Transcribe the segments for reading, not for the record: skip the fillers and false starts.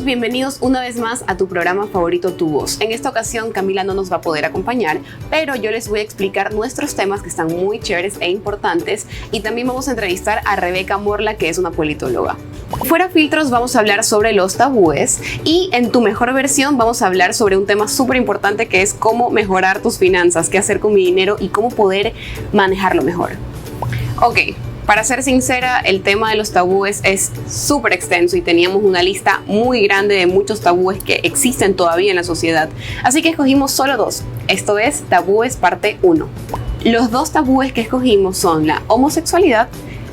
todos, bienvenidos una vez más a tu programa favorito, Tu Voz. En esta ocasión Camila no nos va a poder acompañar, pero yo les voy a explicar nuestros temas que están muy chéveres e importantes, y también vamos a entrevistar a Rebeca Morla, que es una politóloga. Fuera filtros, vamos a hablar sobre los tabúes, y en Tu Mejor Versión vamos a hablar sobre un tema súper importante, que es cómo mejorar tus finanzas, qué hacer con mi dinero y cómo poder manejarlo mejor. Ok. Para ser sincera, el tema de los tabúes es súper extenso y teníamos una lista muy grande de muchos tabúes que existen todavía en la sociedad. Así que escogimos solo dos. Esto es Tabúes parte 1. Los dos tabúes que escogimos son la homosexualidad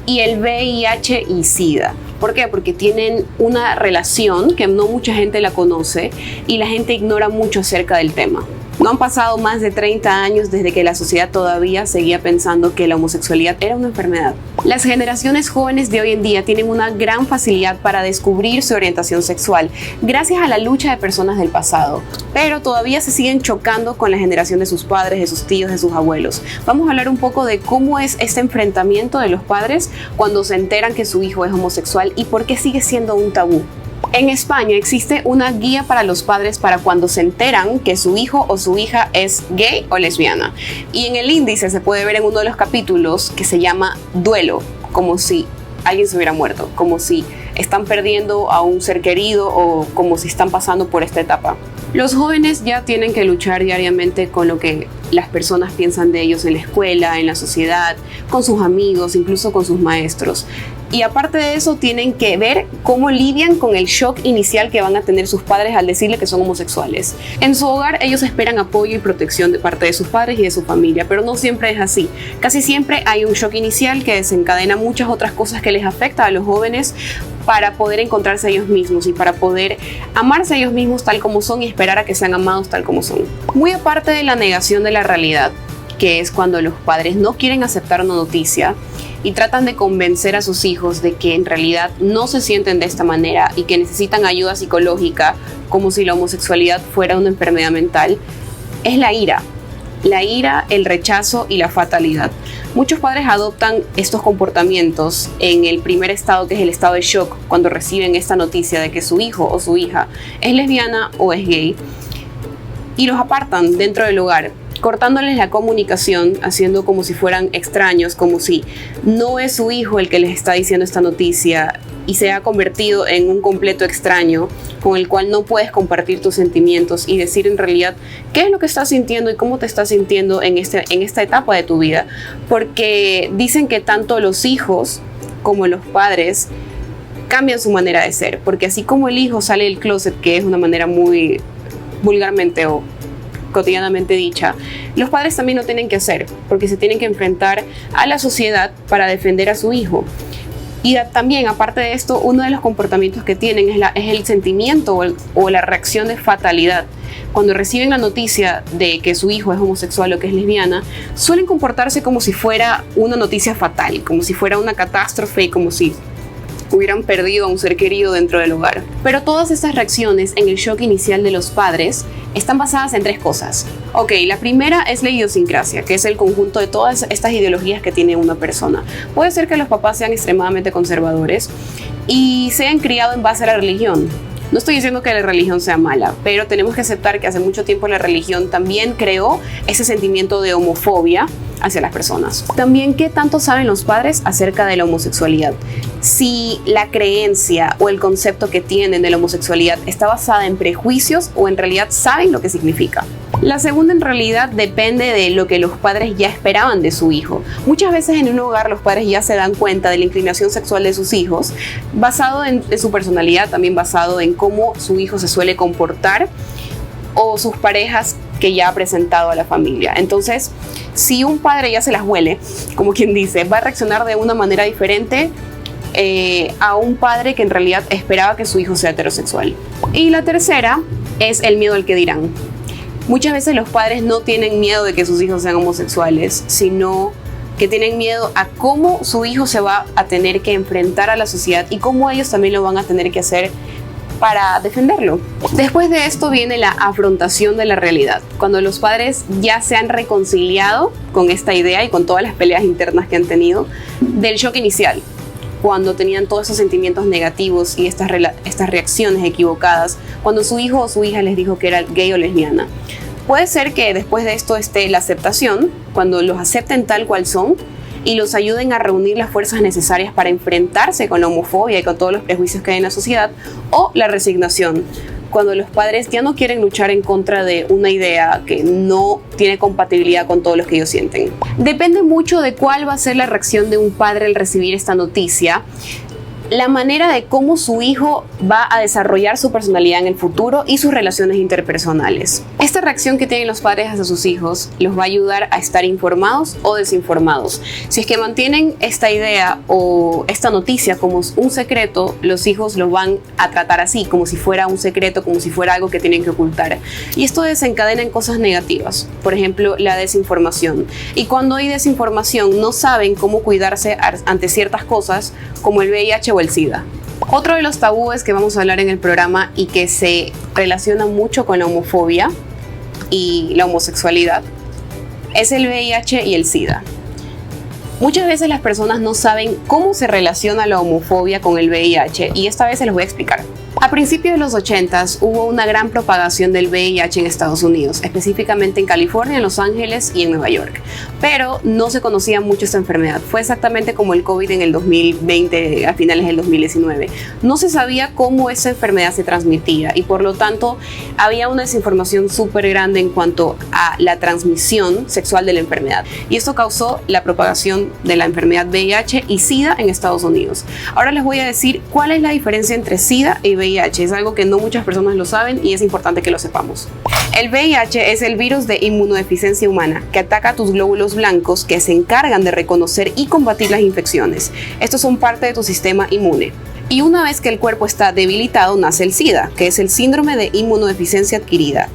y el VIH y SIDA. ¿Por qué? Porque tienen una relación que no mucha gente la conoce y la gente ignora mucho acerca del tema. No han pasado más de 30 años desde que la sociedad todavía seguía pensando que la homosexualidad era una enfermedad. Las generaciones jóvenes de hoy en día tienen una gran facilidad para descubrir su orientación sexual, gracias a la lucha de personas del pasado, pero todavía se siguen chocando con la generación de sus padres, de sus tíos, de sus abuelos. Vamos a hablar un poco de cómo es este enfrentamiento de los padres cuando se enteran que su hijo es homosexual y por qué sigue siendo un tabú. En España existe una guía para los padres para cuando se enteran que su hijo o su hija es gay o lesbiana. Y en el índice se puede ver en uno de los capítulos que se llama Duelo, como si alguien se hubiera muerto, como si están perdiendo a un ser querido o como si están pasando por esta etapa. Los jóvenes ya tienen que luchar diariamente con lo que las personas piensan de ellos en la escuela, en la sociedad, con sus amigos, incluso con sus maestros. Y aparte de eso, tienen que ver cómo lidian con el shock inicial que van a tener sus padres al decirle que son homosexuales. En su hogar, ellos esperan apoyo y protección de parte de sus padres y de su familia, pero no siempre es así. Casi siempre hay un shock inicial que desencadena muchas otras cosas que les afecta a los jóvenes para poder encontrarse a ellos mismos y para poder amarse a ellos mismos tal como son y esperar a que sean amados tal como son. Muy aparte de la negación de la realidad, que es cuando los padres no quieren aceptar una noticia y tratan de convencer a sus hijos de que en realidad no se sienten de esta manera y que necesitan ayuda psicológica, como si la homosexualidad fuera una enfermedad mental, es la ira. La ira, el rechazo y la fatalidad. Muchos padres adoptan estos comportamientos en el primer estado, que es el estado de shock, cuando reciben esta noticia de que su hijo o su hija es lesbiana o es gay, y los apartan dentro del hogar, cortándoles la comunicación, haciendo como si fueran extraños, como si no es su hijo el que les está diciendo esta noticia y se ha convertido en un completo extraño con el cual no puedes compartir tus sentimientos y decir en realidad qué es lo que estás sintiendo y cómo te estás sintiendo en esta etapa de tu vida. Porque dicen que tanto los hijos como los padres cambian su manera de ser, porque así como el hijo sale del closet, que es una manera muy vulgarmente o cotidianamente dicha, los padres también lo tienen que hacer, porque se tienen que enfrentar a la sociedad para defender a su hijo. Y también, aparte de esto, uno de los comportamientos que tienen es el sentimiento o la reacción de fatalidad. Cuando reciben la noticia de que su hijo es homosexual o que es lesbiana, suelen comportarse como si fuera una noticia fatal, como si fuera una catástrofe y como si hubieran perdido a un ser querido dentro del hogar. Pero todas estas reacciones en el shock inicial de los padres están basadas en tres cosas. Ok, la primera es la idiosincrasia, que es el conjunto de todas estas ideologías que tiene una persona. Puede ser que los papás sean extremadamente conservadores y se hayan criado en base a la religión. No estoy diciendo que la religión sea mala, pero tenemos que aceptar que hace mucho tiempo la religión también creó ese sentimiento de homofobia hacia las personas. También, ¿qué tanto saben los padres acerca de la homosexualidad? Si la creencia o el concepto que tienen de la homosexualidad está basada en prejuicios o en realidad saben lo que significa. La segunda, en realidad, depende de lo que los padres ya esperaban de su hijo. Muchas veces en un hogar los padres ya se dan cuenta de la inclinación sexual de sus hijos, basado en su personalidad, también basado en cómo su hijo se suele comportar o sus parejas que ya ha presentado a la familia. Entonces, si un padre ya se las huele, como quien dice, va a reaccionar de una manera diferente a un padre que en realidad esperaba que su hijo sea heterosexual. Y la tercera es el miedo al que dirán. Muchas veces los padres no tienen miedo de que sus hijos sean homosexuales, sino que tienen miedo a cómo su hijo se va a tener que enfrentar a la sociedad y cómo ellos también lo van a tener que hacer para defenderlo. Después de esto viene la afrontación de la realidad, cuando los padres ya se han reconciliado con esta idea y con todas las peleas internas que han tenido del shock inicial. cuando tenían todos esos sentimientos negativos y estas reacciones equivocadas, cuando su hijo o su hija les dijo que era gay o lesbiana. Puede ser que después de esto esté la aceptación, cuando los acepten tal cual son y los ayuden a reunir las fuerzas necesarias para enfrentarse con la homofobia y con todos los prejuicios que hay en la sociedad, o la resignación, cuando los padres ya no quieren luchar en contra de una idea que no tiene compatibilidad con todo lo que ellos sienten. Depende mucho de cuál va a ser la reacción de un padre al recibir esta noticia, la manera de cómo su hijo va a desarrollar su personalidad en el futuro y sus relaciones interpersonales. Esta reacción que tienen los padres hacia sus hijos los va a ayudar a estar informados o desinformados. Si es que mantienen esta idea o esta noticia como un secreto, los hijos lo van a tratar así, como si fuera un secreto, como si fuera algo que tienen que ocultar. Y esto desencadena en cosas negativas, por ejemplo, la desinformación. Y cuando hay desinformación, no saben cómo cuidarse ante ciertas cosas, como el VIH o el SIDA. Otro de los tabúes que vamos a hablar en el programa y que se relaciona mucho con la homofobia y la homosexualidad es el VIH y el SIDA. Muchas veces las personas no saben cómo se relaciona la homofobia con el VIH y esta vez se los voy a explicar. A principios de los 80s hubo una gran propagación del VIH en Estados Unidos, específicamente en California, en Los Ángeles y en Nueva York. Pero no se conocía mucho esta enfermedad. Fue exactamente como el COVID en el 2020, a finales del 2019. No se sabía cómo esa enfermedad se transmitía y por lo tanto había una desinformación súper grande en cuanto a la transmisión sexual de la enfermedad. Y esto causó la propagación de la enfermedad VIH y SIDA en Estados Unidos. Ahora les voy a decir cuál es la diferencia entre SIDA y VIH. Es algo que no muchas personas lo saben y es importante que lo sepamos. El VIH es el virus de inmunodeficiencia humana que ataca a tus glóbulos blancos que se encargan de reconocer y combatir las infecciones. Estos son parte de tu sistema inmune. Y una vez que el cuerpo está debilitado, nace el SIDA, que es el síndrome de inmunodeficiencia adquirida.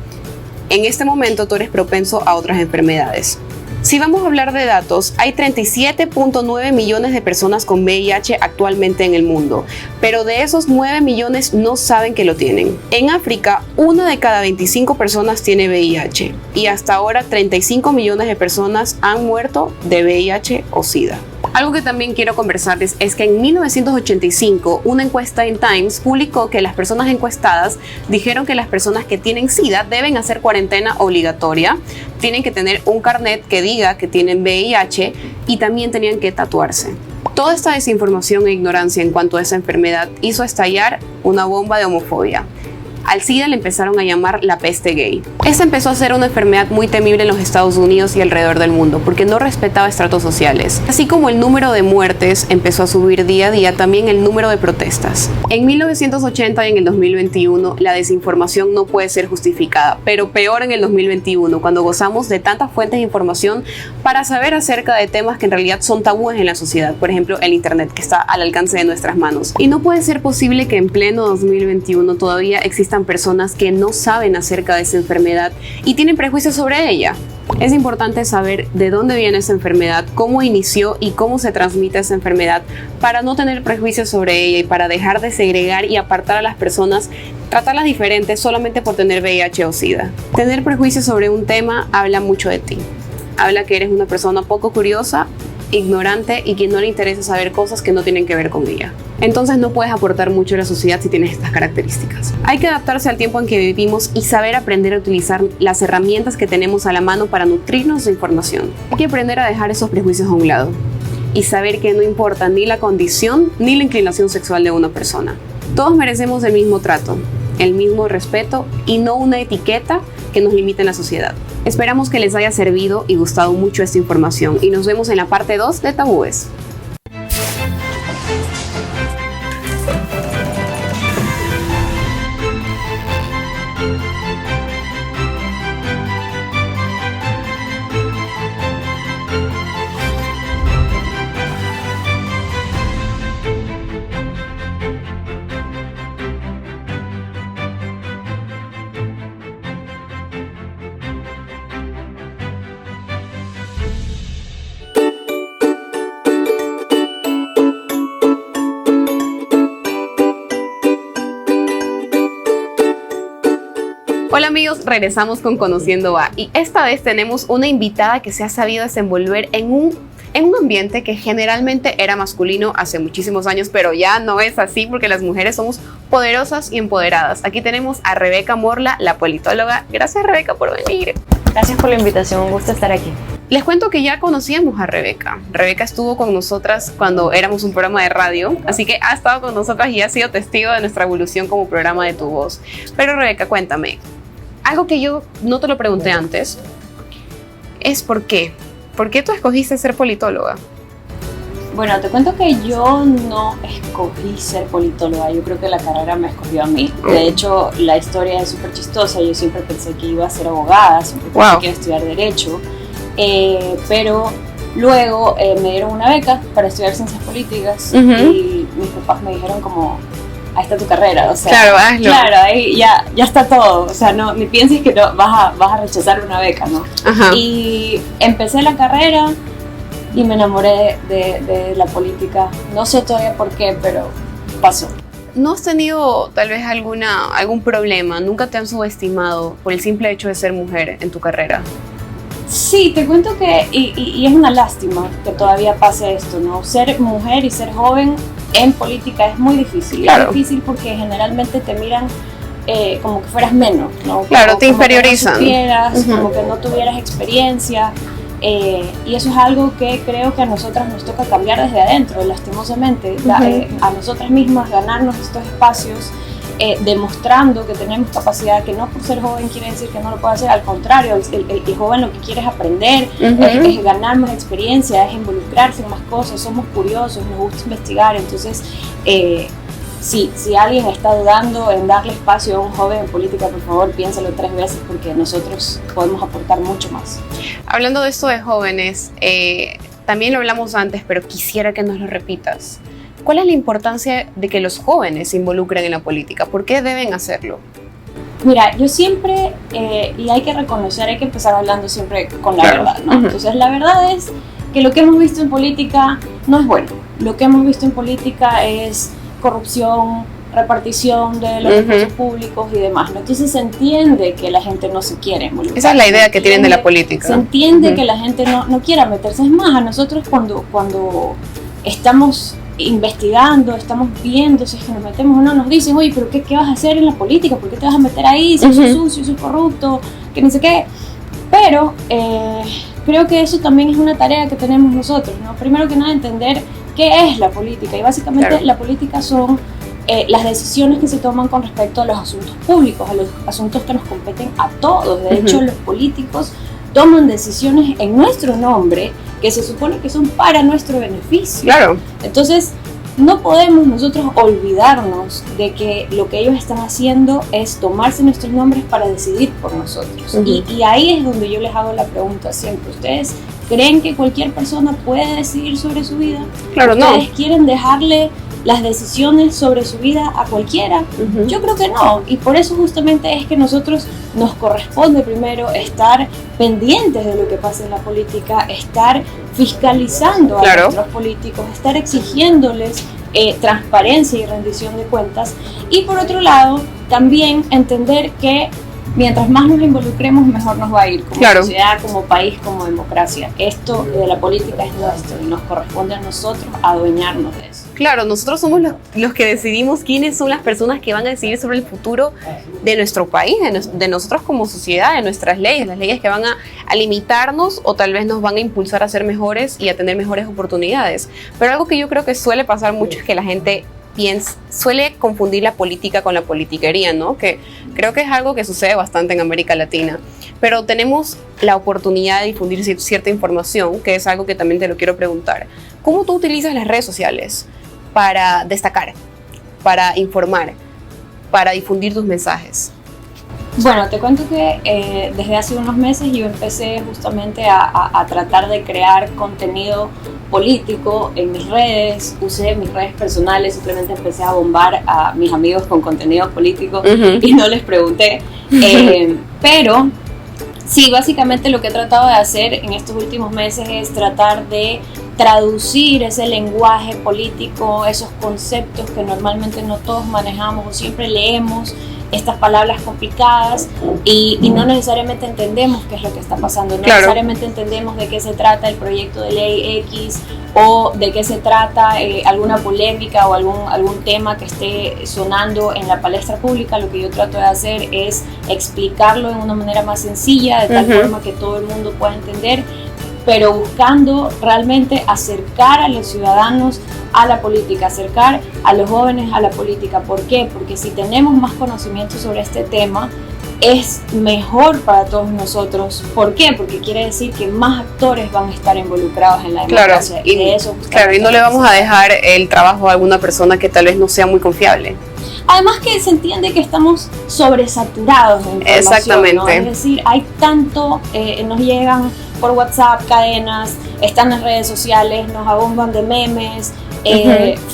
En este momento tú eres propenso a otras enfermedades. Si vamos a hablar de datos, hay 37.9 millones de personas con VIH actualmente en el mundo, pero de esos 9 millones no saben que lo tienen. En África, 1 de cada 25 personas tiene VIH y hasta ahora 35 millones de personas han muerto de VIH o SIDA. Algo que también quiero conversarles es que en 1985 una encuesta en Times publicó que las personas encuestadas dijeron que las personas que tienen SIDA deben hacer cuarentena obligatoria, tienen que tener un carnet que diga que tienen VIH y también tenían que tatuarse. Toda esta desinformación e ignorancia en cuanto a esa enfermedad hizo estallar una bomba de homofobia. Al SIDA le empezaron a llamar la peste gay. Esta empezó a ser una enfermedad muy temible en los Estados Unidos y alrededor del mundo porque no respetaba estratos sociales. Así como el número de muertes empezó a subir día a día, también el número de protestas. En 1980 y en el 2021 la desinformación no puede ser justificada, pero peor en el 2021 cuando gozamos de tantas fuentes de información para saber acerca de temas que en realidad son tabúes en la sociedad, por ejemplo el internet que está al alcance de nuestras manos. Y no puede ser posible que en pleno 2021 todavía existan personas que no saben acerca de esa enfermedad y tienen prejuicios sobre ella. Es importante saber de dónde viene esa enfermedad, cómo inició y cómo se transmite esa enfermedad para no tener prejuicios sobre ella y para dejar de segregar y apartar a las personas, tratarlas diferentes solamente por tener VIH o SIDA. Tener prejuicios sobre un tema habla mucho de ti. Habla que eres una persona poco curiosa, ignorante y que no le interesa saber cosas que no tienen que ver con ella. Entonces no puedes aportar mucho a la sociedad si tienes estas características. Hay que adaptarse al tiempo en que vivimos y saber aprender a utilizar las herramientas que tenemos a la mano para nutrirnos de información. Hay que aprender a dejar esos prejuicios a un lado y saber que no importa ni la condición ni la inclinación sexual de una persona. Todos merecemos el mismo trato, el mismo respeto y no una etiqueta que nos limite en la sociedad. Esperamos que les haya servido y gustado mucho esta información y nos vemos en la parte 2 de Tabúes. amigos, regresamos con Conociendo A y esta vez tenemos una invitada que se ha sabido desenvolver en un ambiente que generalmente era masculino hace muchísimos años, pero ya no es así porque las mujeres somos poderosas y empoderadas. Aquí tenemos a Rebeca Morla, la politóloga. Gracias, Rebeca, por venir. Gracias por la invitación, un gusto estar aquí. Les cuento que ya conocíamos a Rebeca. Rebeca estuvo con nosotras cuando éramos un programa de radio, así que ha estado con nosotras y ha sido testigo de nuestra evolución como programa de Tu Voz. Pero Rebeca, cuéntame, algo que yo no te lo pregunté antes es ¿por qué? ¿Por qué tú escogiste ser politóloga? Bueno, te cuento que yo no escogí ser politóloga, yo creo que la carrera me escogió a mí. De hecho, la historia es súper chistosa, yo siempre pensé que iba a ser abogada, siempre pensé que iba a estudiar Derecho, pero luego me dieron una beca para estudiar Ciencias Políticas y mis papás me dijeron como, ahí está tu carrera, o sea, claro, hazlo. Claro, ahí ya está todo, o sea, no, ni pienses que no, vas a rechazar una beca, ¿no? Ajá. Y empecé la carrera y me enamoré de la política, no sé todavía por qué, pero pasó. ¿No has tenido tal vez algún problema? ¿Nunca te han subestimado por el simple hecho de ser mujer en tu carrera? Sí, te cuento que, y es una lástima que todavía pase esto, ¿no? Ser mujer y ser joven en política es muy difícil. Claro. Es difícil porque generalmente te miran como que fueras menos, ¿no? Claro, como, te inferiorizan. Como que no supieras, como que no tuvieras experiencia. Y eso es algo que creo que a nosotras nos toca cambiar desde adentro, lastimosamente. A nosotras mismas ganarnos estos espacios, demostrando que tenemos capacidad, que no por ser joven quiere decir que no lo puede hacer, al contrario, el joven lo que quiere es aprender, es ganar más experiencia, es involucrarse en más cosas, somos curiosos, nos gusta investigar. Entonces, si alguien está dudando en darle espacio a un joven en política, por favor piénsalo 3 veces porque nosotros podemos aportar mucho más. Hablando de esto de jóvenes, también lo hablamos antes, pero quisiera que nos lo repitas. ¿Cuál es la importancia de que los jóvenes se involucren en la política? ¿Por qué deben hacerlo? Mira, yo siempre, y hay que reconocer, hay que empezar hablando siempre con la verdad, ¿no? Entonces la verdad es que lo que hemos visto en política no es bueno. Lo que hemos visto en política es corrupción, repartición de los recursos públicos y demás, ¿no? Entonces se entiende que la gente no se quiere involucrar. Esa es la idea que tienen de la política. Se entiende que la gente no quiera meterse. Es más, a nosotros cuando estamos investigando, estamos viendo si es que nos metemos o no, nos dicen, oye, pero ¿qué vas a hacer en la política? ¿Por qué te vas a meter ahí? Si sos sucio, sos corrupto, que ni sé qué. Pero creo que eso también es una tarea que tenemos nosotros, ¿no? Primero que nada, entender qué es la política. Y básicamente la política son las decisiones que se toman con respecto a los asuntos públicos, a los asuntos que nos competen a todos. De hecho, los políticos toman decisiones en nuestro nombre que se supone que son para nuestro beneficio. Claro. Entonces, no podemos nosotros olvidarnos de que lo que ellos están haciendo es tomarse nuestros nombres para decidir por nosotros. Y ahí es donde yo les hago la pregunta siempre. ¿Ustedes creen que cualquier persona puede decidir sobre su vida? Claro, no. ¿Ustedes quieren dejarle las decisiones sobre su vida a cualquiera? Yo creo que no, y por eso justamente es que nosotros nos corresponde primero estar pendientes de lo que pasa en la política, estar fiscalizando a nuestros políticos, estar exigiéndoles transparencia y rendición de cuentas, y por otro lado también entender que mientras más nos involucremos, mejor nos va a ir como sociedad, como país, como democracia. Esto de la política es nuestro y nos corresponde a nosotros adueñarnos de eso. Claro, nosotros somos los que decidimos quiénes son las personas que van a decidir sobre el futuro de nuestro país, de nosotros como sociedad, de nuestras leyes, las leyes que van a limitarnos o tal vez nos van a impulsar a ser mejores y a tener mejores oportunidades. Pero algo que yo creo que suele pasar mucho es que la gente suele confundir la política con la politiquería, ¿no? Que creo que es algo que sucede bastante en América Latina. Pero tenemos la oportunidad de difundir cierta información, que es algo que también te lo quiero preguntar. ¿Cómo tú utilizas las redes sociales para destacar, para informar, para difundir tus mensajes? Bueno, te cuento que desde hace unos meses yo empecé justamente a tratar de crear contenido político en mis redes. Usé mis redes personales, simplemente empecé a bombar a mis amigos con contenido político y no les pregunté. Pero sí, básicamente lo que he tratado de hacer en estos últimos meses es tratar de traducir ese lenguaje político, esos conceptos que normalmente no todos manejamos o siempre leemos estas palabras complicadas y no necesariamente entendemos qué es lo que está pasando, no Claro. necesariamente entendemos de qué se trata el proyecto de ley X o de qué se trata alguna polémica o algún tema que esté sonando en la palestra pública. Lo que yo trato de hacer es explicarlo de una manera más sencilla, de tal forma que todo el mundo pueda entender, pero buscando realmente acercar a los ciudadanos a la política, acercar a los jóvenes a la política. ¿Por qué? Porque si tenemos más conocimiento sobre este tema, es mejor para todos nosotros. ¿Por qué? Porque quiere decir que más actores van a estar involucrados en la democracia. Claro, y, de eso claro, y no le vamos a dejar el trabajo a alguna persona que tal vez no sea muy confiable. Además que se entiende que estamos sobresaturados de información, Exactamente. ¿no? Es decir, hay tanto, nos llegan por WhatsApp cadenas, están en redes sociales, nos abomban de memes,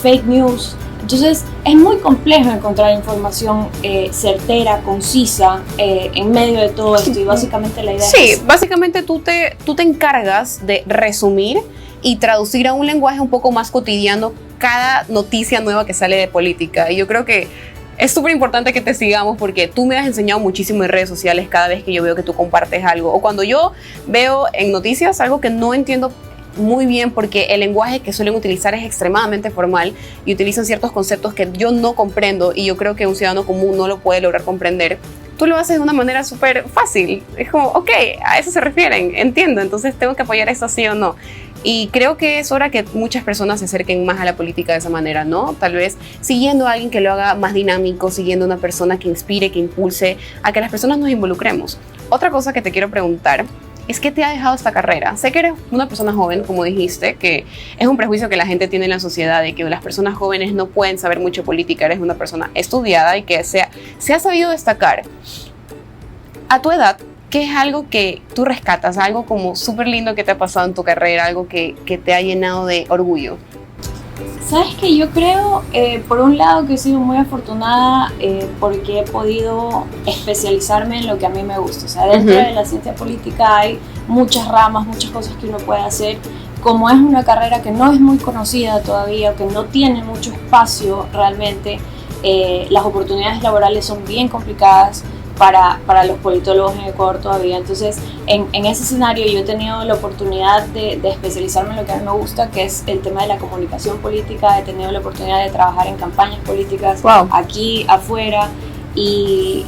fake news. Entonces es muy complejo encontrar información certera, concisa, en medio de todo esto, y básicamente la idea Sí, es... básicamente tú te encargas de resumir y traducir a un lenguaje un poco más cotidiano cada noticia nueva que sale de política. Y yo creo que es súper importante que te sigamos porque tú me has enseñado muchísimo en redes sociales cada vez que yo veo que tú compartes algo. O cuando yo veo en noticias algo que no entiendo muy bien porque el lenguaje que suelen utilizar es extremadamente formal y utilizan ciertos conceptos que yo no comprendo y yo creo que un ciudadano común no lo puede lograr comprender. Tú lo haces de una manera súper fácil. Es como, ok, a eso se refieren, entiendo, entonces tengo que apoyar esto sí o no. Y creo que es hora que muchas personas se acerquen más a la política de esa manera, ¿no? Tal vez siguiendo a alguien que lo haga más dinámico, siguiendo a una persona que inspire, que impulse a que las personas nos involucremos. Otra cosa que te quiero preguntar es ¿qué te ha dejado esta carrera? Sé que eres una persona joven, como dijiste, que es un prejuicio que la gente tiene en la sociedad de que las personas jóvenes no pueden saber mucho de política. Eres una persona estudiada y que se ha sabido destacar. A tu edad, ¿qué es algo que tú rescatas? Algo como súper lindo que te ha pasado en tu carrera, algo que te ha llenado de orgullo. Sabes que yo creo, por un lado, que he sido muy afortunada porque he podido especializarme en lo que a mí me gusta. O sea, dentro de la ciencia política hay muchas ramas, muchas cosas que uno puede hacer. Como es una carrera que no es muy conocida todavía, que no tiene mucho espacio realmente, las oportunidades laborales son bien complicadas para los politólogos en Ecuador todavía. Entonces, en ese escenario yo he tenido la oportunidad de especializarme en lo que a mí me gusta, que es el tema de la comunicación política. He tenido la oportunidad de trabajar en campañas políticas aquí, afuera, y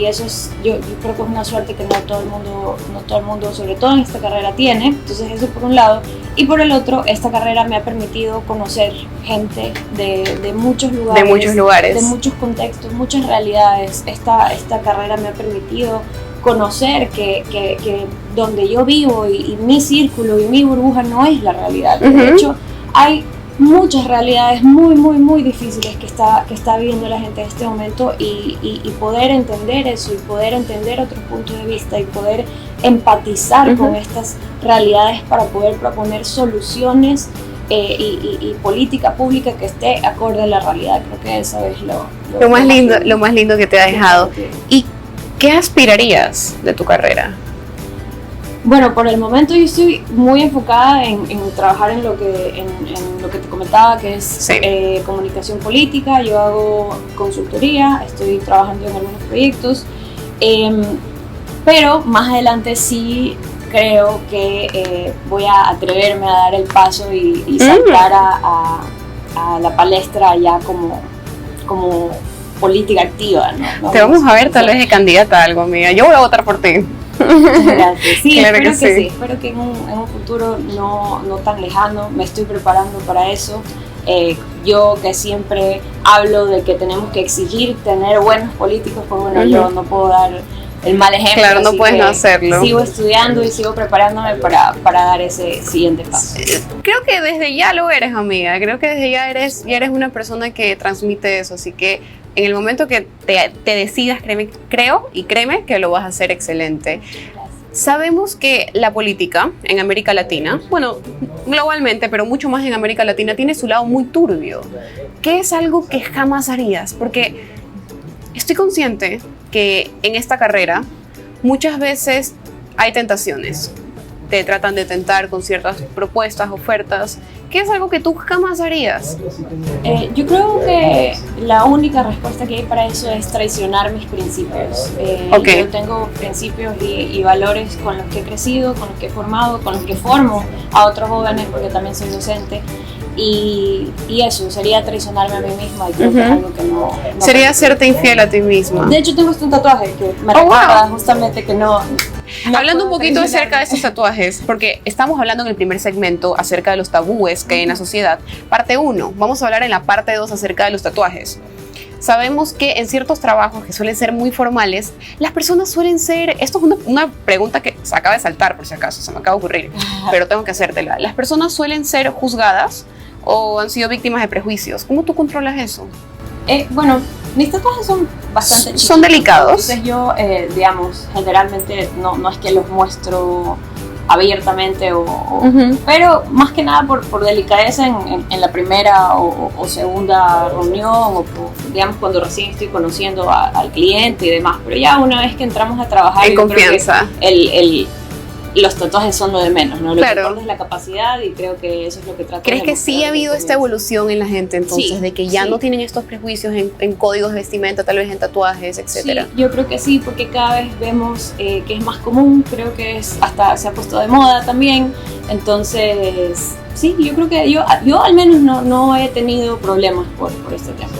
eso es, yo creo que es una suerte que no todo el mundo, sobre todo en esta carrera, tiene. Entonces eso por un lado, y por el otro, esta carrera me ha permitido conocer gente de muchos lugares, de muchos contextos, muchas realidades. Esta carrera me ha permitido conocer que donde yo vivo y mi círculo y mi burbuja no es la realidad. De hecho, hay muchas realidades muy, muy, muy difíciles que está viviendo la gente en este momento, y poder entender eso y poder entender otros puntos de vista y poder empatizar con estas realidades para poder proponer soluciones y política pública que esté acorde a la realidad. Creo que eso es lo más lindo que te ha dejado. ¿Y qué aspirarías de tu carrera? Bueno, por el momento yo estoy muy enfocada en trabajar en lo que te comentaba, que es comunicación política. Yo hago consultoría, estoy trabajando en algunos proyectos, pero más adelante sí creo que voy a atreverme a dar el paso y saltar a la palestra ya como política activa, ¿no? Te vamos a ver tal vez de candidata a algo, amiga. Yo voy a votar por ti. Gracias. Sí, claro espero que sí. Sí. Espero que en un futuro no tan lejano me estoy preparando para eso. Yo que siempre hablo de que tenemos que exigir tener buenos políticos, pues bueno, yo no puedo dar el mal ejemplo. Claro, no puedes no hacerlo. Sigo estudiando y sigo preparándome para dar ese siguiente paso. Creo que desde ya lo eres, amiga. Creo que desde ya eres una persona que transmite eso, así que en el momento que te decidas, créeme que lo vas a hacer excelente. Gracias. Sabemos que la política en América Latina, bueno, globalmente, pero mucho más en América Latina, tiene su lado muy turbio. ¿Qué es algo que jamás harías? Porque estoy consciente que en esta carrera muchas veces hay tentaciones. Te tratan de tentar con ciertas propuestas, ofertas, qué es algo que tú jamás harías? Yo creo que la única respuesta que hay para eso es traicionar mis principios. Yo tengo principios y valores con los que he crecido, con los que he formado, con los que formo a otros jóvenes, porque también soy docente. Y eso sería traicionarme a mí misma, y creo que es algo que no sería serte infiel a ti misma. De hecho, tengo este tatuaje que me recuerda justamente que no hablando un poquito acerca de estos tatuajes, porque estamos hablando en el primer segmento acerca de los tabúes que hay en la sociedad. Parte 1, vamos a hablar en la parte 2 acerca de los tatuajes. Sabemos que en ciertos trabajos que suelen ser muy formales, las personas suelen ser... Esto es una pregunta que se acaba de saltar, por si acaso, se me acaba de ocurrir, pero tengo que hacértela. ¿Las personas suelen ser juzgadas o han sido víctimas de prejuicios? ¿Cómo tú controlas eso? Bueno, mis tatuajes son bastante chiquitos. Son delicados. Entonces yo, digamos, generalmente no es que los muestro abiertamente, pero más que nada por delicadeza en la primera o segunda reunión, o digamos cuando recién estoy conociendo al cliente y demás. Pero ya una vez que entramos a trabajar, en confianza, los tatuajes son lo de menos, ¿no? Lo claro. que importa es la capacidad, y creo que eso es lo que trato. ¿Crees que sí ha habido esta evolución en la gente entonces? Sí, de que ya no tienen estos prejuicios en códigos de vestimenta, tal vez en tatuajes, etcétera? Sí, yo creo que sí, porque cada vez vemos que es más común, creo que hasta se ha puesto de moda también. Entonces, sí, yo creo que yo al menos no he tenido problemas por este tema.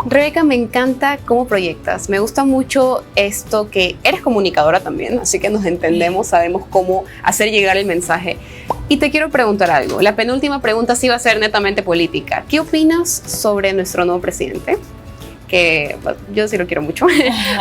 Rebeca, me encanta cómo proyectas. Me gusta mucho esto que eres comunicadora también, así que nos entendemos, sabemos cómo hacer llegar el mensaje. Y te quiero preguntar algo. La penúltima pregunta sí va a ser netamente política. ¿Qué opinas sobre nuestro nuevo presidente? Que yo sí lo quiero mucho,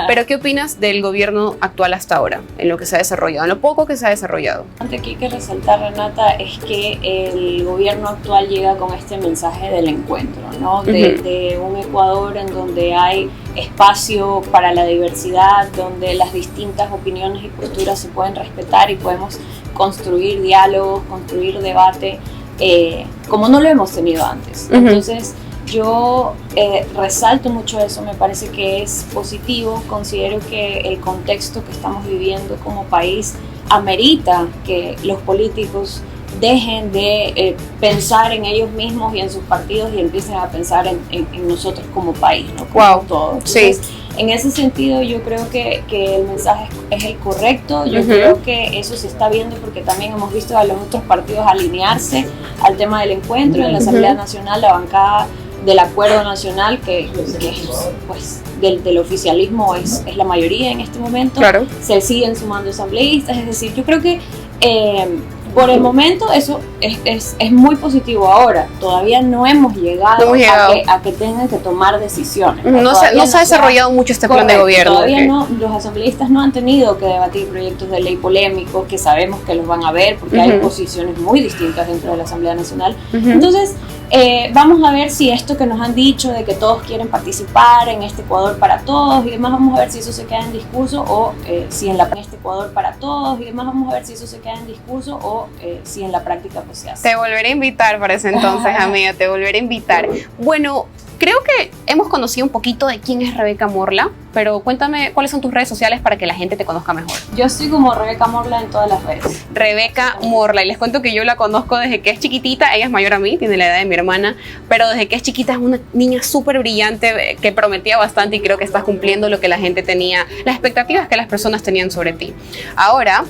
pero ¿qué opinas del gobierno actual hasta ahora, en lo que se ha desarrollado, en lo poco que se ha desarrollado? Lo que hay que resaltar, Renata, es que el gobierno actual llega con este mensaje del encuentro, ¿no? De un Ecuador en donde hay espacio para la diversidad, donde las distintas opiniones y posturas se pueden respetar y podemos construir diálogos, construir debate, como no lo hemos tenido antes. Entonces, yo resalto mucho eso, me parece que es positivo. Considero que el contexto que estamos viviendo como país amerita que los políticos dejen de pensar en ellos mismos y en sus partidos y empiecen a pensar en nosotros como país, ¿no? Como todos. Entonces, sí. En ese sentido yo creo que el mensaje es el correcto. Yo creo que eso se está viendo porque también hemos visto a los otros partidos alinearse al tema del encuentro. En la Asamblea Nacional, la bancada del Acuerdo Nacional, que pues del oficialismo es la mayoría en este momento, claro. Se siguen sumando asambleístas, es decir, yo creo que por el momento eso es muy positivo. Ahora, todavía no hemos llegado a que tengan que tomar decisiones. No se ha desarrollado mucho este plan de gobierno. Todavía no, los asambleístas no han tenido que debatir proyectos de ley polémicos, que sabemos que los van a ver, porque hay posiciones muy distintas dentro de la Asamblea Nacional. Entonces, vamos a ver si esto que nos han dicho de que todos quieren participar en este Ecuador para todos y demás, vamos a ver si eso se queda en discurso o si en este Ecuador para todos y demás, vamos a ver si eso se queda en discurso o si en la práctica pues se hace. Te volveré a invitar para ese entonces, amiga, te volveré a invitar. Bueno, creo que hemos conocido un poquito de quién es Rebeca Morla, pero cuéntame cuáles son tus redes sociales para que la gente te conozca mejor. Yo estoy como Rebeca Morla en todas las redes. Rebeca Morla, y les cuento que yo la conozco desde que es chiquitita. Ella es mayor a mí, tiene la edad de mi hermana, pero desde que es chiquita es una niña súper brillante que prometía bastante, y creo que estás cumpliendo lo que la gente tenía, las expectativas que las personas tenían sobre ti. Ahora,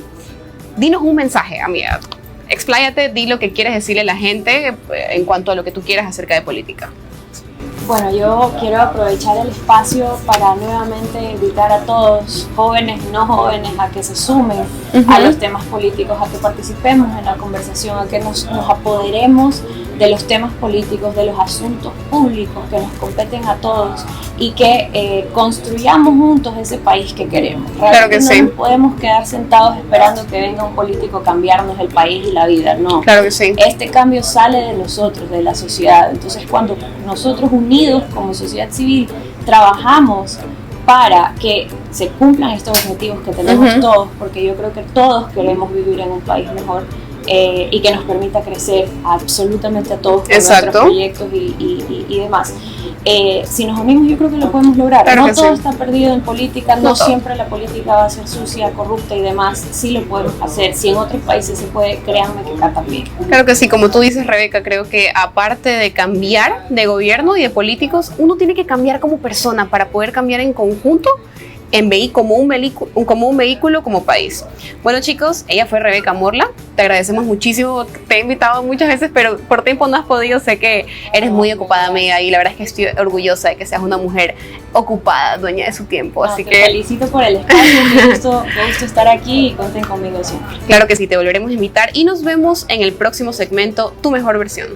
dinos un mensaje, amiga. Expláyate, di lo que quieres decirle a la gente en cuanto a lo que tú quieras acerca de política. Bueno, yo quiero aprovechar el espacio para nuevamente invitar a todos, jóvenes y no jóvenes, a que se sumen a los temas políticos, a que participemos en la conversación, a que nos apoderemos de los temas políticos, de los asuntos públicos que nos competen a todos, y que construyamos juntos ese país que queremos. Realmente claro que no sí. Nos podemos quedar sentados esperando que venga un político a cambiarnos el país y la vida, no. Claro que sí. Este cambio sale de nosotros, de la sociedad. Entonces, cuando nosotros unidos como sociedad civil trabajamos para que se cumplan estos objetivos que tenemos todos, porque yo creo que todos queremos vivir en un país mejor, y que nos permita crecer absolutamente a todos con Exacto. nuestros proyectos y demás. Si nos unimos, yo creo que lo podemos lograr. Claro, no todo sí. está perdido en política, No no todo. siempre la política va a ser sucia, corrupta y demás. Sí lo podemos hacer. Si en otros países se puede, créanme que acá también. Claro que sí, como tú dices, Rebeca, creo que aparte de cambiar de gobierno y de políticos, uno tiene que cambiar como persona para poder cambiar en conjunto como un vehículo como país. Bueno, chicos, ella fue Rebeca Morla. Te agradecemos muchísimo. Te he invitado muchas veces, pero por tiempo no has podido. Sé que eres muy ocupada, amiga, y la verdad es que estoy orgullosa de que seas una mujer ocupada, dueña de su tiempo. Así Te que felicito por el espacio. Me gusto estar aquí y cuenten conmigo siempre. claro que sí, te volveremos a invitar y nos vemos en el próximo segmento, Tu Mejor Versión.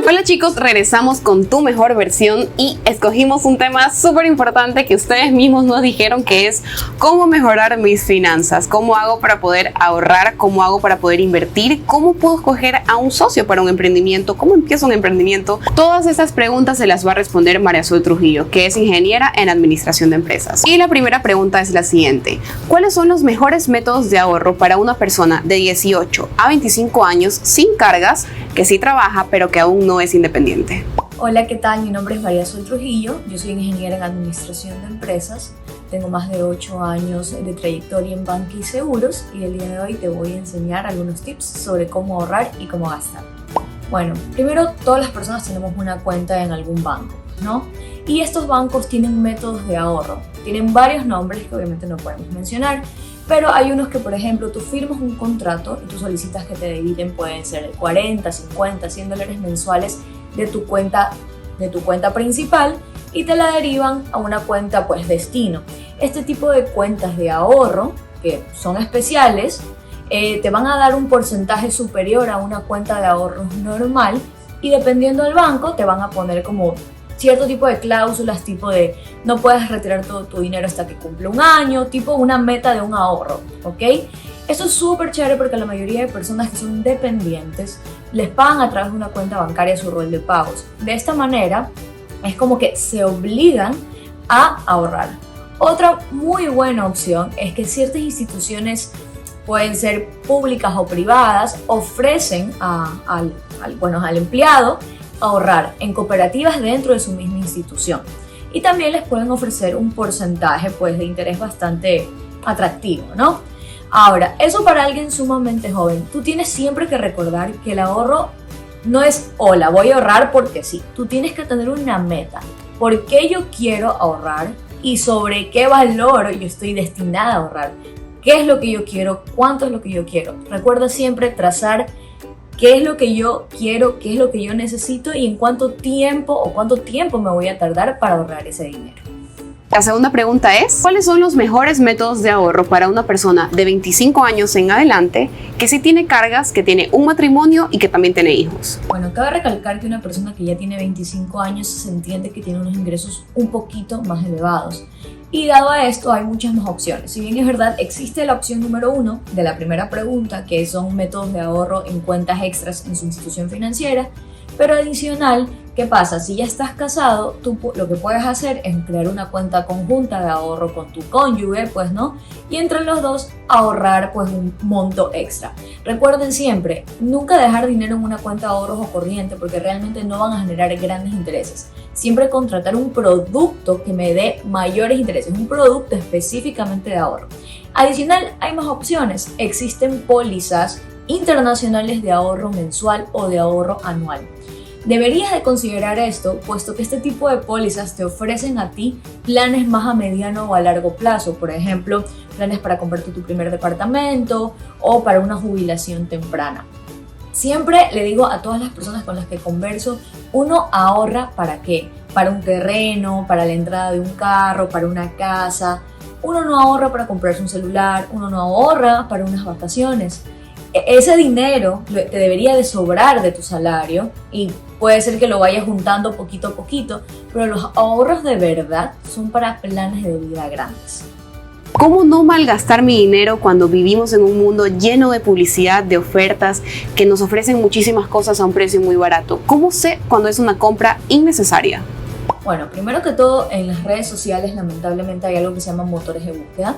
Hola chicos, regresamos con Tu Mejor Versión y escogimos un tema súper importante que ustedes mismos nos dijeron, que es cómo mejorar mis finanzas, cómo hago para poder ahorrar, cómo hago para poder invertir, cómo puedo escoger a un socio para un emprendimiento, cómo empiezo un emprendimiento. Todas estas preguntas se las va a responder María Sol Trujillo, que es ingeniera en administración de empresas. Y la primera pregunta es la siguiente: ¿cuáles son los mejores métodos de ahorro para una persona de 18 a 25 años sin cargas, que sí trabaja pero que aún no es independiente? Hola, ¿qué tal? Mi nombre es María Sol Trujillo, yo soy ingeniera en administración de empresas, tengo más de 8 años de trayectoria en banca y seguros y el día de hoy te voy a enseñar algunos tips sobre cómo ahorrar y cómo gastar. Bueno, primero, todas las personas tenemos una cuenta en algún banco, ¿no? Y estos bancos tienen métodos de ahorro, tienen varios nombres que obviamente no podemos mencionar, pero hay unos que, por ejemplo, tú firmas un contrato y tú solicitas que te debiten, pueden ser 40, 50, 100 dólares mensuales de tu cuenta principal y te la derivan a una cuenta pues destino. Este tipo de cuentas de ahorro, que son especiales, te van a dar un porcentaje superior a una cuenta de ahorros normal y dependiendo del banco te van a poner como cierto tipo de cláusulas, tipo de no puedes retirar todo tu dinero hasta que cumple un año, tipo una meta de un ahorro, ¿ok? Esto es súper chévere porque la mayoría de personas que son dependientes les pagan a través de una cuenta bancaria su rol de pagos. De esta manera es como que se obligan a ahorrar. Otra muy buena opción es que ciertas instituciones, pueden ser públicas o privadas, ofrecen al empleado ahorrar en cooperativas dentro de su misma institución y también les pueden ofrecer un porcentaje pues de interés bastante atractivo, ¿no? Ahora, eso para alguien sumamente joven, tú tienes siempre que recordar que el ahorro no es hola, voy a ahorrar porque sí, tú tienes que tener una meta, ¿por qué yo quiero ahorrar y sobre qué valor yo estoy destinada a ahorrar? ¿Qué es lo que yo quiero? ¿Cuánto es lo que yo quiero? Recuerda siempre trazar qué es lo que yo quiero, qué es lo que yo necesito y en cuánto tiempo me voy a tardar para ahorrar ese dinero. La segunda pregunta es: ¿cuáles son los mejores métodos de ahorro para una persona de 25 años en adelante que sí tiene cargas, que tiene un matrimonio y que también tiene hijos? Bueno, cabe recalcar que una persona que ya tiene 25 años se entiende que tiene unos ingresos un poquito más elevados. Y dado a esto hay muchas más opciones. Si bien es verdad, existe la opción número 1 de la primera pregunta, que son métodos de ahorro en cuentas extras en su institución financiera, pero adicional, ¿qué pasa? Si ya estás casado, tú lo que puedes hacer es crear una cuenta conjunta de ahorro con tu cónyuge, pues, ¿no? Y entre los dos ahorrar pues un monto extra. Recuerden siempre, nunca dejar dinero en una cuenta de ahorros o corriente porque realmente no van a generar grandes intereses. Siempre contratar un producto que me dé mayores intereses, un producto específicamente de ahorro. Adicional, hay más opciones. Existen pólizas internacionales de ahorro mensual o de ahorro anual. Deberías de considerar esto, puesto que este tipo de pólizas te ofrecen a ti planes más a mediano o a largo plazo. Por ejemplo, planes para comprarte tu primer departamento o para una jubilación temprana. Siempre le digo a todas las personas con las que converso, uno ahorra ¿para qué? Para un terreno, para la entrada de un carro, para una casa. Uno no ahorra para comprarse un celular, uno no ahorra para unas vacaciones. Ese dinero te debería de sobrar de tu salario y puede ser que lo vayas juntando poquito a poquito, pero los ahorros de verdad son para planes de vida grandes. ¿Cómo no malgastar mi dinero cuando vivimos en un mundo lleno de publicidad, de ofertas, que nos ofrecen muchísimas cosas a un precio muy barato? ¿Cómo sé cuando es una compra innecesaria? Bueno, primero que todo, en las redes sociales lamentablemente hay algo que se llama motores de búsqueda.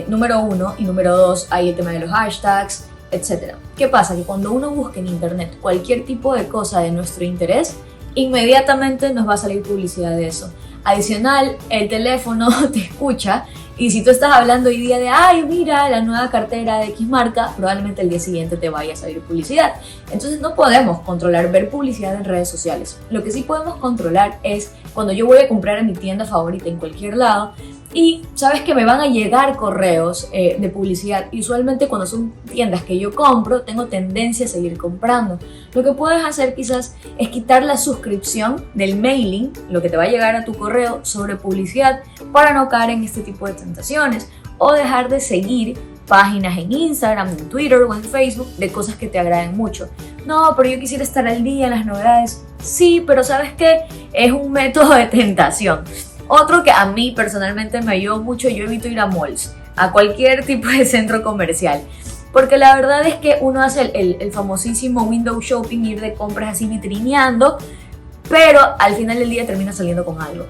Número 1 y número 2 hay el tema de los hashtags, etc. ¿Qué pasa? Que cuando uno busca en internet cualquier tipo de cosa de nuestro interés, inmediatamente nos va a salir publicidad de eso. Adicional, el teléfono te escucha y si tú estás hablando hoy día de ay, mira la nueva cartera de X marca, probablemente el día siguiente te vaya a salir publicidad. Entonces no podemos controlar ver publicidad en redes sociales. Lo que sí podemos controlar es cuando yo voy a comprar en mi tienda favorita en cualquier lado y sabes que me van a llegar correos de publicidad y usualmente cuando son tiendas que yo compro tengo tendencia a seguir comprando. Lo que puedes hacer quizás es quitar la suscripción del mailing, lo que te va a llegar a tu correo sobre publicidad para no caer en este tipo de tentaciones o dejar de seguir páginas en Instagram, en Twitter o en Facebook de cosas que te agraden mucho. No, pero yo quisiera estar al día en las novedades. Sí, pero ¿sabes qué? Es un método de tentación. Otro que a mí personalmente me ayudó mucho, yo evito ir a malls, a cualquier tipo de centro comercial. Porque la verdad es que uno hace el famosísimo window shopping, ir de compras así vitrineando, pero al final del día termina saliendo con algo.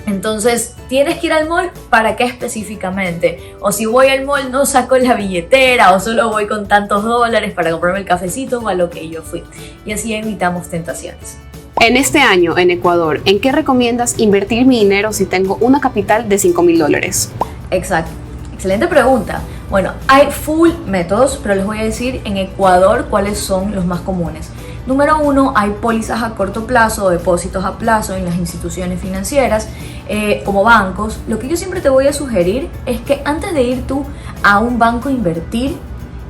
Entonces, ¿tienes que ir al mall? ¿Para qué específicamente? O si voy al mall no saco la billetera o solo voy con tantos dólares para comprarme el cafecito o a lo que yo fui. Y así evitamos tentaciones. En este año, en Ecuador, ¿en qué recomiendas invertir mi dinero si tengo una capital de $5,000? Exacto. Excelente pregunta. Bueno, hay full métodos, pero les voy a decir en Ecuador cuáles son los más comunes. Número 1, hay pólizas a corto plazo o depósitos a plazo en las instituciones financieras, como bancos. Lo que yo siempre te voy a sugerir es que antes de ir tú a un banco a invertir,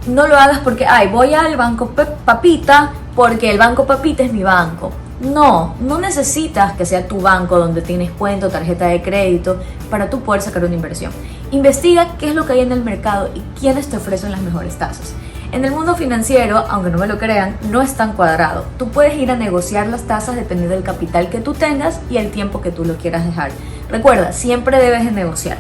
no lo hagas porque, voy al banco Papita porque el banco Papita es mi banco. No necesitas que sea tu banco donde tienes cuenta o tarjeta de crédito para tú poder sacar una inversión. Investiga qué es lo que hay en el mercado y quiénes te ofrecen las mejores tasas. En el mundo financiero, aunque no me lo crean, no es tan cuadrado. Tú puedes ir a negociar las tasas dependiendo del capital que tú tengas y el tiempo que tú lo quieras dejar. Recuerda, siempre debes de negociar.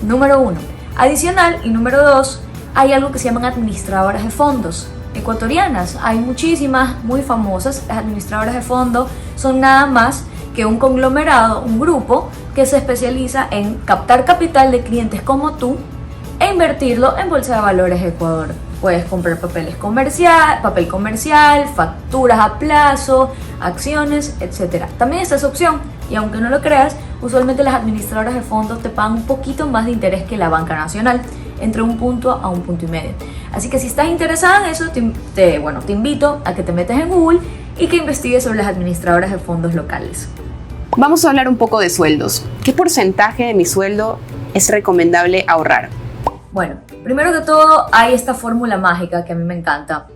Número 1. Adicional, y número 2, hay algo que se llaman administradoras de fondos ecuatorianas. Hay muchísimas muy famosas. Las administradoras de fondos son nada más que un conglomerado, un grupo que se especializa en captar capital de clientes como tú e invertirlo en Bolsa de Valores de Ecuador. Puedes comprar papel comercial, facturas a plazo, acciones, etc. También está esa opción y aunque no lo creas, usualmente las administradoras de fondos te pagan un poquito más de interés que la banca nacional, entre 1 punto a 1,5 puntos. Así que si estás interesada en eso, te invito a que te metas en Google y que investigues sobre las administradoras de fondos locales. Vamos a hablar un poco de sueldos. ¿Qué porcentaje de mi sueldo es recomendable ahorrar? Bueno, primero que todo hay esta fórmula mágica que a mí me encanta,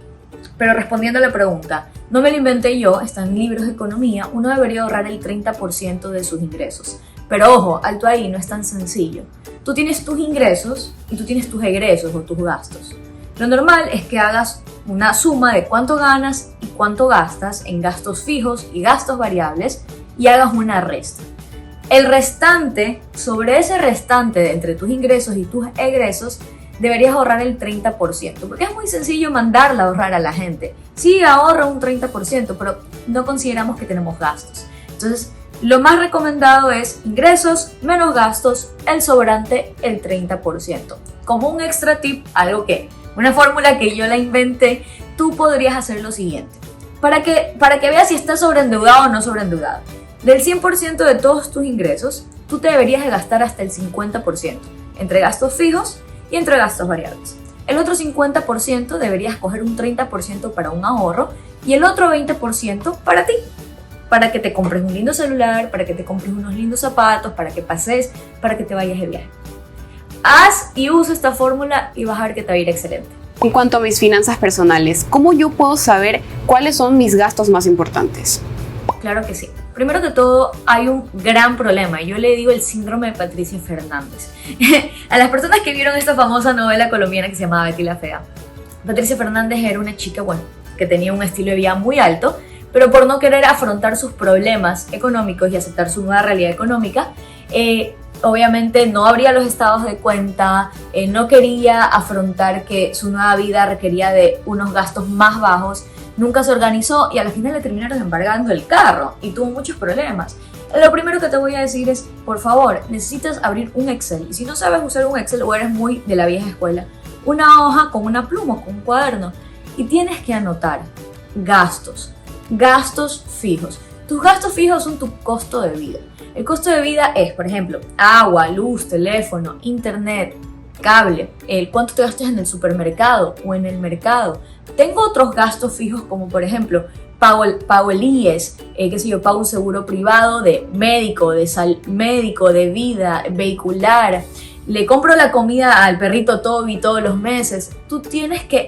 pero respondiendo a la pregunta, no me lo inventé yo, está en libros de economía, uno debería ahorrar el 30% de sus ingresos. Pero ojo, alto ahí, no es tan sencillo. Tú tienes tus ingresos y tú tienes tus egresos o tus gastos. Lo normal es que hagas una suma de cuánto ganas y cuánto gastas en gastos fijos y gastos variables y hagas una resta. El restante, sobre ese restante de entre tus ingresos y tus egresos, deberías ahorrar el 30%, porque es muy sencillo mandarla a ahorrar a la gente. Sí, ahorra un 30%, pero no consideramos que tenemos gastos. Entonces, lo más recomendado es ingresos menos gastos, el sobrante el 30%. Como un extra tip, una fórmula que yo la inventé, tú podrías hacer lo siguiente. Para que veas si estás sobreendeudado o no sobreendeudado. Del 100% de todos tus ingresos, tú te deberías de gastar hasta el 50% entre gastos fijos y entre gastos variables. El otro 50% deberías coger un 30% para un ahorro y el otro 20% para ti. para que te compres un lindo celular, para que te compres unos lindos zapatos, para que pases, para que te vayas de viaje. Haz y usa esta fórmula y vas a ver que te va a ir excelente. En cuanto a mis finanzas personales, ¿cómo yo puedo saber cuáles son mis gastos más importantes? Claro que sí. Primero que todo, hay un gran problema. Yo le digo el síndrome de Patricia Fernández. A las personas que vieron esta famosa novela colombiana que se llamaba Betty la Fea, Patricia Fernández era una chica, bueno, que tenía un estilo de vida muy alto, pero por no querer afrontar sus problemas económicos y aceptar su nueva realidad económica, obviamente no abría los estados de cuenta, no quería afrontar que su nueva vida requería de unos gastos más bajos, nunca se organizó y a la final le terminaron embargando el carro y tuvo muchos problemas. Lo primero que te voy a decir es, por favor, necesitas abrir un Excel. Y si no sabes usar un Excel o eres muy de la vieja escuela, una hoja con una pluma, con un cuaderno, y tienes que anotar gastos fijos. Tus gastos fijos son tu costo de vida. El costo de vida es, por ejemplo, agua, luz, teléfono, internet, cable, el cuánto te gastas en el supermercado o en el mercado. Tengo otros gastos fijos como por ejemplo pago el IES, pago un seguro privado de médico, de vida, vehicular, le compro la comida al perrito Toby todos los meses. Tú tienes que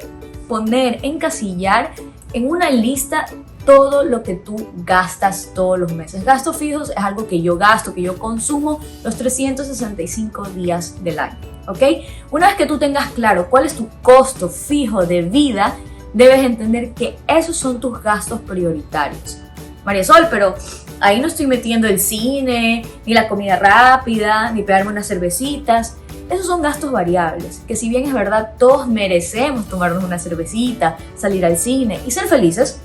encasillar en una lista todo lo que tú gastas todos los meses. Gastos fijos es algo que yo gasto, que yo consumo los 365 días del año, ¿ok? Una vez que tú tengas claro cuál es tu costo fijo de vida, debes entender que esos son tus gastos prioritarios. María Sol, pero ahí no estoy metiendo el cine, ni la comida rápida, ni pegarme unas cervecitas. Esos son gastos variables, que si bien es verdad, todos merecemos tomarnos una cervecita, salir al cine y ser felices,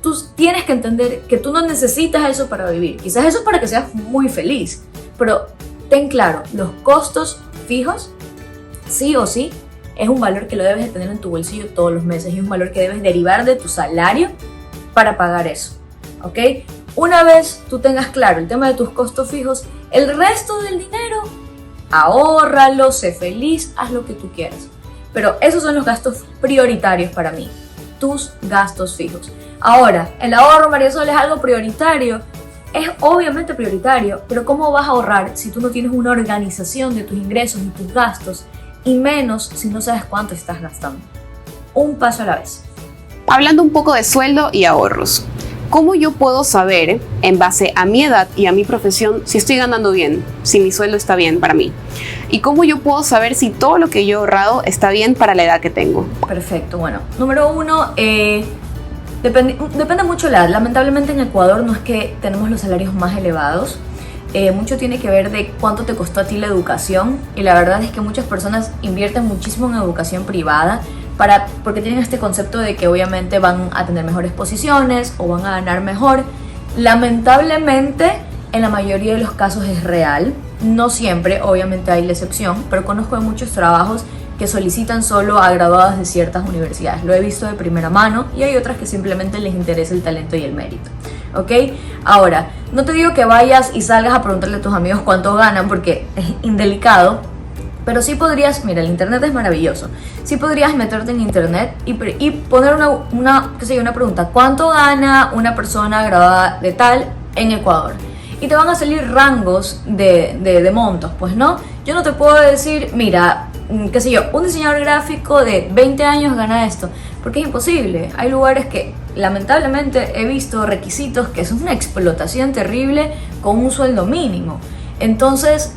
tú tienes que entender que tú no necesitas eso para vivir. Quizás eso es para que seas muy feliz, pero ten claro, los costos fijos, sí o sí, es un valor que lo debes de tener en tu bolsillo todos los meses y es un valor que debes derivar de tu salario para pagar eso, ¿ok? Una vez tú tengas claro el tema de tus costos fijos, el resto del dinero, ahórralo, sé feliz, haz lo que tú quieras. Pero esos son los gastos prioritarios para mí, tus gastos fijos. Ahora, el ahorro, María Sol, es algo prioritario. Es obviamente prioritario, pero ¿cómo vas a ahorrar si tú no tienes una organización de tus ingresos y tus gastos? Y menos si no sabes cuánto estás gastando. Un paso a la vez. Hablando un poco de sueldo y ahorros, ¿cómo yo puedo saber, en base a mi edad y a mi profesión, si estoy ganando bien, si mi sueldo está bien para mí? ¿Y cómo yo puedo saber si todo lo que yo he ahorrado está bien para la edad que tengo? Perfecto, bueno, número uno, depende mucho de la edad. Lamentablemente en Ecuador no es que tenemos los salarios más elevados. Mucho tiene que ver de cuánto te costó a ti la educación, y la verdad es que muchas personas invierten muchísimo en educación privada porque tienen este concepto de que obviamente van a tener mejores posiciones o van a ganar mejor. Lamentablemente en la mayoría de los casos es real, no siempre, obviamente hay la excepción, pero conozco de muchos trabajos que solicitan solo a graduados de ciertas universidades. Lo he visto de primera mano y hay otras que simplemente les interesa el talento y el mérito, ¿ok? Ahora, no te digo que vayas y salgas a preguntarle a tus amigos cuánto ganan porque es indelicado, pero sí podrías, mira, el internet es maravilloso, sí podrías meterte en internet y poner una pregunta: ¿cuánto gana una persona graduada de tal en Ecuador? Y te van a salir rangos de montos, pues no. Yo no te puedo decir, mira, un diseñador gráfico de 20 años gana esto, porque es imposible. Hay lugares que lamentablemente he visto requisitos que son una explotación terrible con un sueldo mínimo. Entonces,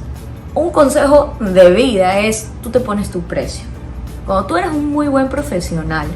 un consejo de vida es: tú te pones tu precio. Cuando tú eres un muy buen profesional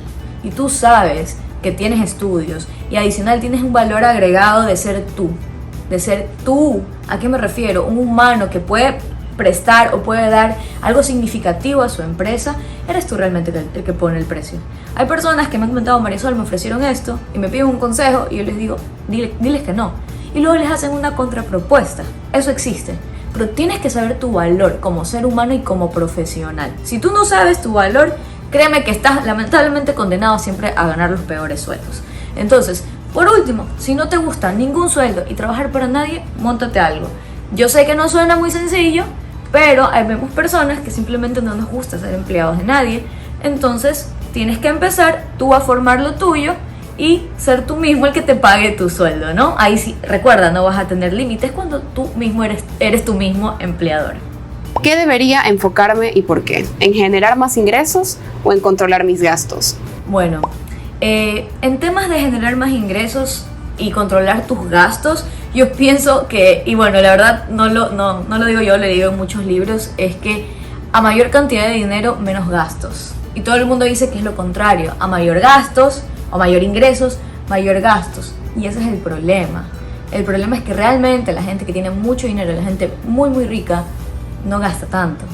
y tú sabes que tienes estudios y adicional tienes un valor agregado de ser tú, ¿a qué me refiero? Un humano que puede prestar o puede dar algo significativo a su empresa, eres tú realmente el que pone el precio. Hay personas que me han comentado: María Sol, me ofrecieron esto y me piden un consejo, y yo les digo, diles que no, y luego les hacen una contrapropuesta. Eso existe, pero tienes que saber tu valor como ser humano y como profesional. Si tú no sabes tu valor, créeme que estás lamentablemente condenado siempre a ganar los peores sueldos. Entonces, por último, si no te gusta ningún sueldo y trabajar para nadie, móntate algo. Yo sé que no suena muy sencillo, pero vemos personas que simplemente no nos gusta ser empleados de nadie. Entonces tienes que empezar tú a formar lo tuyo y ser tú mismo el que te pague tu sueldo, ¿no? Ahí sí, recuerda, no vas a tener límites cuando tú mismo eres tu mismo empleador. ¿Qué debería enfocarme y por qué? ¿En generar más ingresos o en controlar mis gastos? Bueno, en temas de generar más ingresos y controlar tus gastos, yo pienso que, y bueno, la verdad no lo digo yo, lo digo en muchos libros, es que a mayor cantidad de dinero, menos gastos. Y todo el mundo dice que es lo contrario, a mayor gastos o mayor ingresos, mayor gastos. Y ese es el problema. El problema es que realmente la gente que tiene mucho dinero, la gente muy muy rica, no gasta tanto,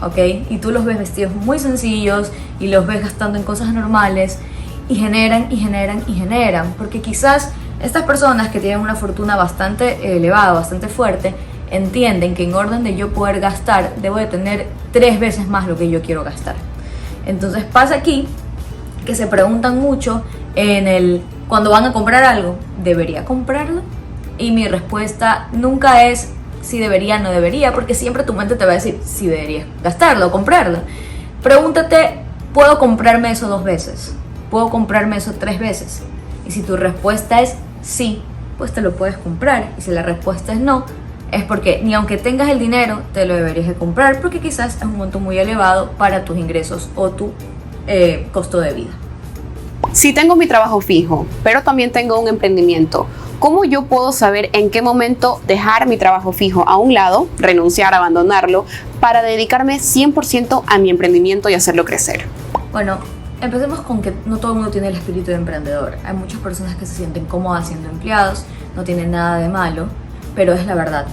¿ok? Y tú los ves vestidos muy sencillos y los ves gastando en cosas normales y generan y generan y generan. Porque quizás estas personas que tienen una fortuna bastante elevada, bastante fuerte, entienden que en orden de yo poder gastar, debo de tener 3 veces más lo que yo quiero gastar. Entonces pasa aquí que se preguntan mucho cuando van a comprar algo, ¿debería comprarlo? Y mi respuesta nunca es si debería o no debería, porque siempre tu mente te va a decir si deberías gastarlo o comprarlo. Pregúntate, ¿puedo comprarme eso 2 veces? ¿Puedo comprarme eso 3 veces? Y si tu respuesta es sí, pues te lo puedes comprar. Y si la respuesta es no, es porque ni aunque tengas el dinero, te lo deberías de comprar, porque quizás es un monto muy elevado para tus ingresos o tu costo de vida. Si tengo mi trabajo fijo, pero también tengo un emprendimiento, ¿cómo yo puedo saber en qué momento dejar mi trabajo fijo a un lado, renunciar, abandonarlo, para dedicarme 100% a mi emprendimiento y hacerlo crecer? Bueno, empecemos con que no todo el mundo tiene el espíritu de emprendedor. Hay muchas personas que se sienten cómodas siendo empleados, no tienen nada de malo, pero es la verdad.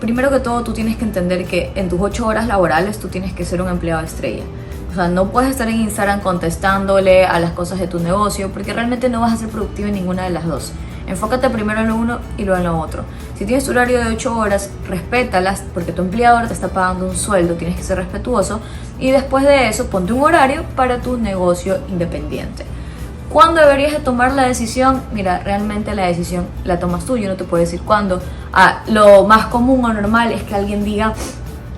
Primero que todo, tú tienes que entender que en tus 8 horas laborales tú tienes que ser un empleado estrella. O sea, no puedes estar en Instagram contestándole a las cosas de tu negocio, porque realmente no vas a ser productivo en ninguna de las dos. Enfócate primero en lo uno y luego en lo otro. Si tienes tu horario de 8 horas, respétalas, porque tu empleador te está pagando un sueldo, tienes que ser respetuoso. Y después de eso, ponte un horario para tu negocio independiente. ¿Cuándo deberías de tomar la decisión? Mira, realmente la decisión la tomas tú, yo no te puedo decir cuándo. Lo más común o normal es que alguien diga,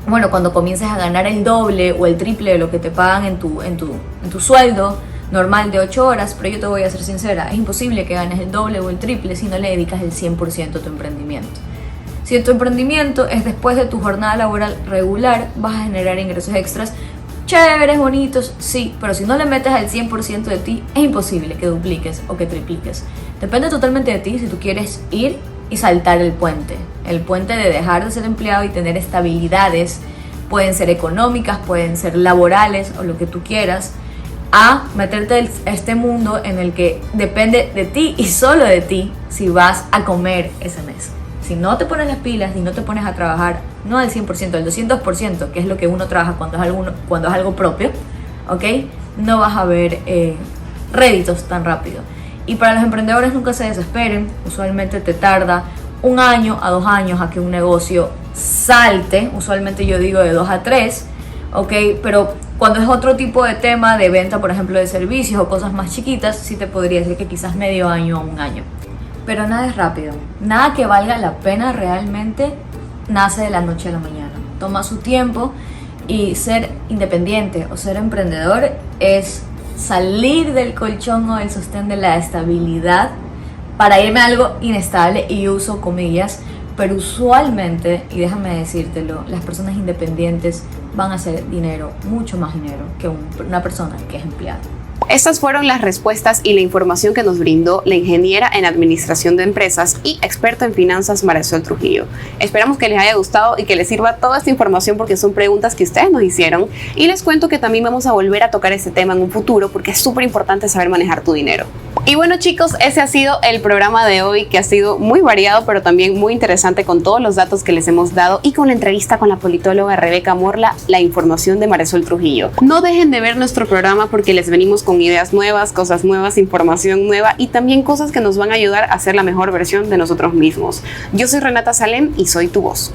bueno, cuando comiences a ganar el doble o el triple de lo que te pagan en tu sueldo normal de 8 horas, pero yo te voy a ser sincera, es imposible que ganes el doble o el triple si no le dedicas el 100% a tu emprendimiento. Si tu emprendimiento es después de tu jornada laboral regular, vas a generar ingresos extras chéveres, bonitos, sí, pero si no le metes al 100% de ti, es imposible que dupliques o que tripliques. Depende totalmente de ti si tú quieres ir y saltar el puente de dejar de ser empleado y tener estabilidades, pueden ser económicas, pueden ser laborales o lo que tú quieras, a meterte a este mundo en el que depende de ti y solo de ti si vas a comer ese mes. Si no te pones las pilas y no te pones a trabajar, no al 100%, al 200%, que es lo que uno trabaja cuando es algo propio, ¿ok? No vas a ver réditos tan rápido. Y para los emprendedores, nunca se desesperen. Usualmente te tarda 1 año a 2 años a que un negocio salte. Usualmente yo digo de 2 a 3, ¿ok? Pero cuando es otro tipo de tema de venta, por ejemplo, de servicios o cosas más chiquitas, sí te podría decir que quizás medio año o 1 año. Pero nada es rápido. Nada que valga la pena realmente nace de la noche a la mañana. Toma su tiempo y ser independiente o ser emprendedor es salir del colchón o del sostén de la estabilidad para irme a algo inestable, y uso comillas, pero usualmente, y déjame decírtelo, las personas independientes van a hacer dinero, mucho más dinero que una persona que es empleada. Estas fueron las respuestas y la información que nos brindó la ingeniera en administración de empresas y experta en finanzas Marisol Trujillo. Esperamos que les haya gustado y que les sirva toda esta información, porque son preguntas que ustedes nos hicieron, y les cuento que también vamos a volver a tocar este tema en un futuro, porque es súper importante saber manejar tu dinero. Y bueno, chicos, ese ha sido el programa de hoy, que ha sido muy variado pero también muy interesante, con todos los datos que les hemos dado y con la entrevista con la politóloga Rebeca Morla, la información de Marisol Trujillo. No dejen de ver nuestro programa, porque les venimos con ideas nuevas, cosas nuevas, información nueva y también cosas que nos van a ayudar a ser la mejor versión de nosotros mismos. Yo soy Renata Salem y soy tu voz.